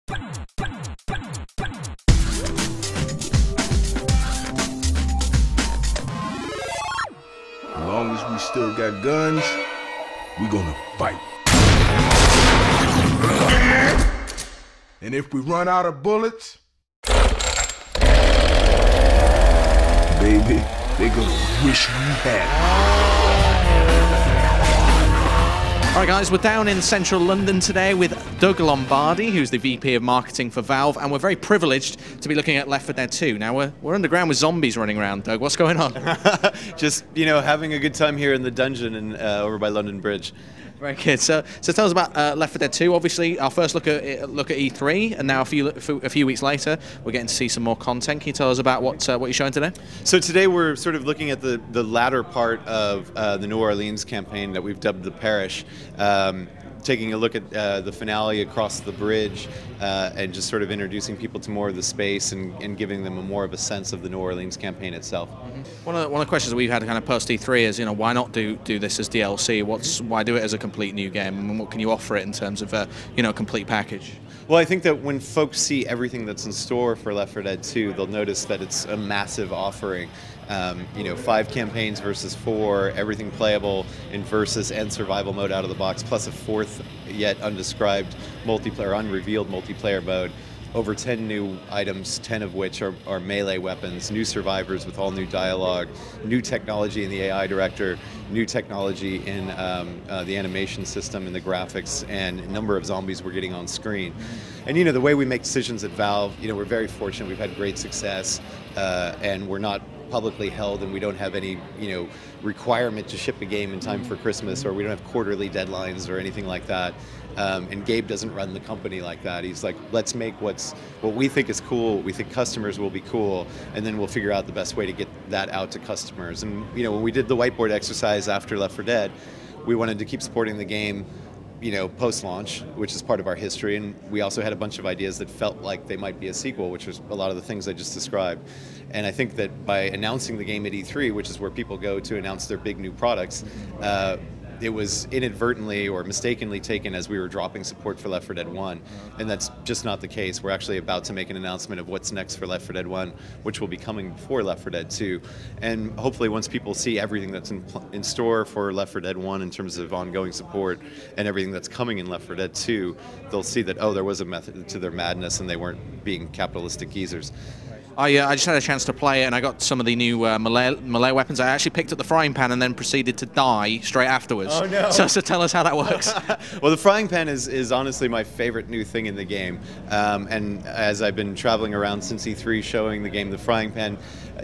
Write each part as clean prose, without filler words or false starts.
As long as we still got guns, we gonna fight. And if we run out of bullets, baby, they gonna wish we had. All right, guys, we're down in central London today with Doug Lombardi, who's the VP of Marketing for Valve, and we're very privileged to be looking at Left 4 Dead 2. Now, we're underground with zombies running around, Doug. What's going on? Just, having a good time here in the dungeon and over by London Bridge. Very good. So tell us about Left 4 Dead 2. Obviously, our first look at E3, and now a few weeks later, we're getting to see some more content. Can you tell us about what you're showing today? So today we're sort of looking at the latter part of the New Orleans campaign that we've dubbed the Parish. Taking a look at the finale across the bridge and just sort of introducing people to more of the space and giving them more of a sense of the New Orleans campaign itself. One of the questions that we've had kind of post E3 is, why not do this as DLC? Why do it as a complete new game? And what can you offer it in terms of a complete package? Well, I think that when folks see everything that's in store for Left 4 Dead 2, they'll notice that it's a massive offering. 5 campaigns versus 4, everything playable in versus and survival mode out of the box, plus a 4th yet undescribed multiplayer, unrevealed multiplayer mode. Over 10 new items, 10 of which are melee weapons, new survivors with all new dialogue, new technology in the AI director, new technology in the animation system and the graphics, and a number of zombies we're getting on screen. And the way we make decisions at Valve, we're very fortunate. We've had great success, and we're not publicly held, and we don't have any requirement to ship a game in time for Christmas, or we don't have quarterly deadlines or anything like that. And Gabe doesn't run the company like that. He's like, let's make what we think is cool, what we think customers will be cool, and then we'll figure out the best way to get that out to customers. And when we did the whiteboard exercise after Left 4 Dead, we wanted to keep supporting the game post-launch, which is part of our history, and we also had a bunch of ideas that felt like they might be a sequel, which was a lot of the things I just described. And I think that by announcing the game at E3, which is where people go to announce their big new products, it was inadvertently or mistakenly taken as we were dropping support for Left 4 Dead 1, and that's just not the case. We're actually about to make an announcement of what's next for Left 4 Dead 1, which will be coming before Left 4 Dead 2. And hopefully once people see everything that's in store for Left 4 Dead 1 in terms of ongoing support and everything that's coming in Left 4 Dead 2, they'll see that, there was a method to their madness and they weren't being capitalistic geezers. I just had a chance to play it, and I got some of the new melee weapons. I actually picked up the frying pan and then proceeded to die straight afterwards. Oh no! So tell us how that works. Well, the frying pan is honestly my favorite new thing in the game. And as I've been traveling around since E3 showing the game, the frying pan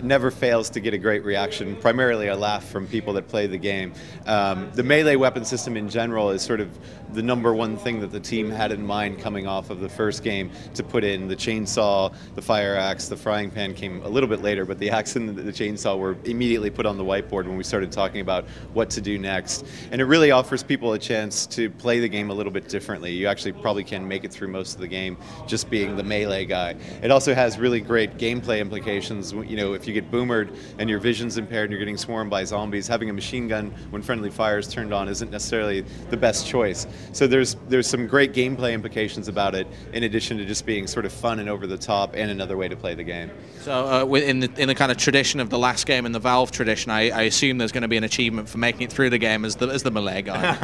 never fails to get a great reaction, primarily a laugh from people that play the game. The melee weapon system in general is sort of the #1 thing that the team had in mind coming off of the first game to put in. The chainsaw, the fire axe, the frying pan came a little bit later, but the axe and the chainsaw were immediately put on the whiteboard when we started talking about what to do next. And it really offers people a chance to play the game a little bit differently. You actually probably can make it through most of the game just being the melee guy. It also has really great gameplay implications. If you get boomered and your vision's impaired and you're getting swarmed by zombies, having a machine gun when friendly fire is turned on isn't necessarily the best choice. So there's some great gameplay implications about it, in addition to just being sort of fun and over the top and another way to play the game. So in the kind of tradition of the last game in the Valve tradition, I assume there's going to be an achievement for making it through the game as the melee guy.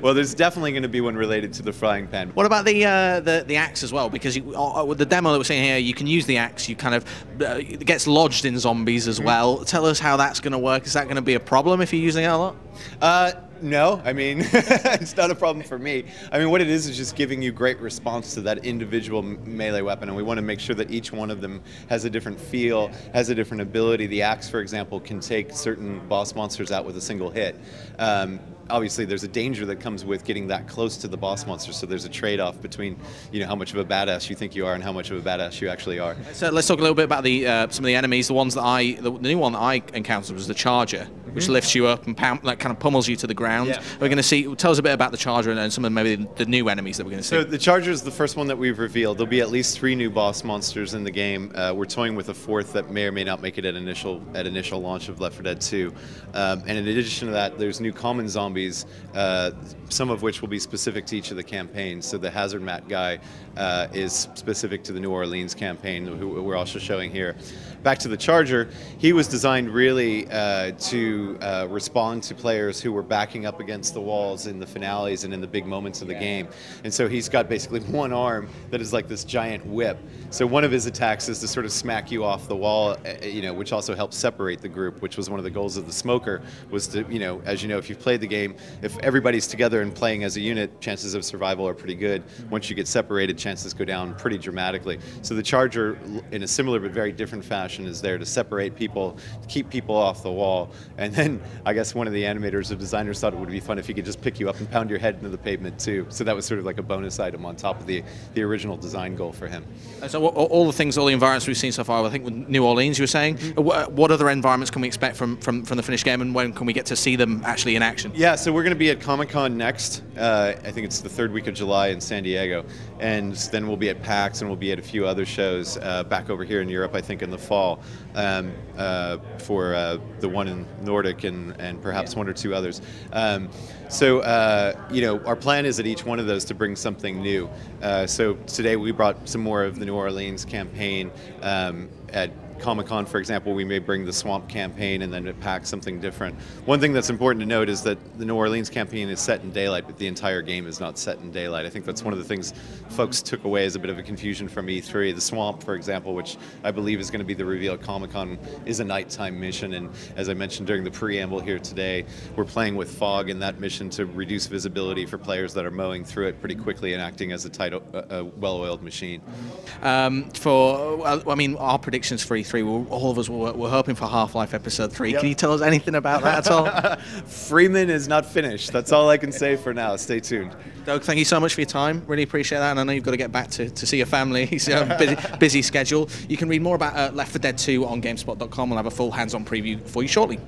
Well, there's definitely going to be one related to the frying pan. What about the axe as well? Because with the demo that we're seeing here, you can use the axe. You kind of it gets lodged in zombies as well. Tell us how that's going to work. Is that going to be a problem if you're using it a lot? No, I mean, it's not a problem for me. I mean, what it is just giving you great response to that individual melee weapon, and we want to make sure that each one of them has a different feel, has a different ability. The axe, for example, can take certain boss monsters out with a single hit. Obviously, there's a danger that comes with getting that close to the boss monster, so there's a trade-off between how much of a badass you think you are and how much of a badass you actually are. So let's talk a little bit about some of the enemies. The new one that I encountered was the Charger. which lifts you up and like kind of pummels you to the ground. Yeah. We're going to see. Tell us a bit about the Charger and some of maybe the new enemies that we're going to see. So the Charger is the first one that we've revealed. There'll be at least 3 new boss monsters in the game. We're toying with a 4th that may or may not make it at initial launch of Left 4 Dead 2. And in addition to that, there's new common zombies, some of which will be specific to each of the campaigns. So the Hazard Mat guy is specific to the New Orleans campaign, who we're also showing here. Back to the Charger, he was designed really to respond to players who were backing up against the walls in the finales and in the big moments of the game. And so he's got basically one arm that is like this giant whip. So one of his attacks is to sort of smack you off the wall, which also helps separate the group, which was one of the goals of the Smoker, was to, as you know, if you've played the game, if everybody's together and playing as a unit, chances of survival are pretty good. Once you get separated, chances go down pretty dramatically. So the Charger, in a similar but very different fashion, is there to separate people, to keep people off the wall. And then I guess one of the animators or designers thought it would be fun if he could just pick you up and pound your head into the pavement too. So that was sort of like a bonus item on top of the original design goal for him. So all the environments we've seen so far, I think with New Orleans, you were saying, what other environments can we expect from the finished game, and when can we get to see them actually in action? Yeah, so we're going to be at Comic-Con next. I think it's the 3rd week of July in San Diego. And then we'll be at PAX, and we'll be at a few other shows back over here in Europe, I think, in the fall, for the one in Nordic and perhaps 1 or 2 others. Our plan is at each one of those to bring something new. So today we brought some more of the New Orleans campaign. At Comic-Con, for example, we may bring the Swamp campaign, and then at PAX something different. One thing that's important to note is that the New Orleans campaign is set in daylight, but the entire game is not set in daylight. I think that's one of the things folks took away as a bit of a confusion from E3. The Swamp, for example, which I believe is going to be the reveal at Comic-Con, is a nighttime mission, and as I mentioned during the preamble here today, we're playing with fog in that mission to reduce visibility for players that are mowing through it pretty quickly and acting as a well-oiled machine. Our predictions for E3, all of us were hoping for Half-Life Episode 3. Yep. Can you tell us anything about that at all? Freeman is not finished. That's all I can say for now. Stay tuned. Doug, thank you so much for your time. Really appreciate that, and I know you've got to get back to see your family. It's a busy schedule. You can read more about Left 4 Dead 2 on GameSpot.com. We'll have a full hands-on preview for you shortly.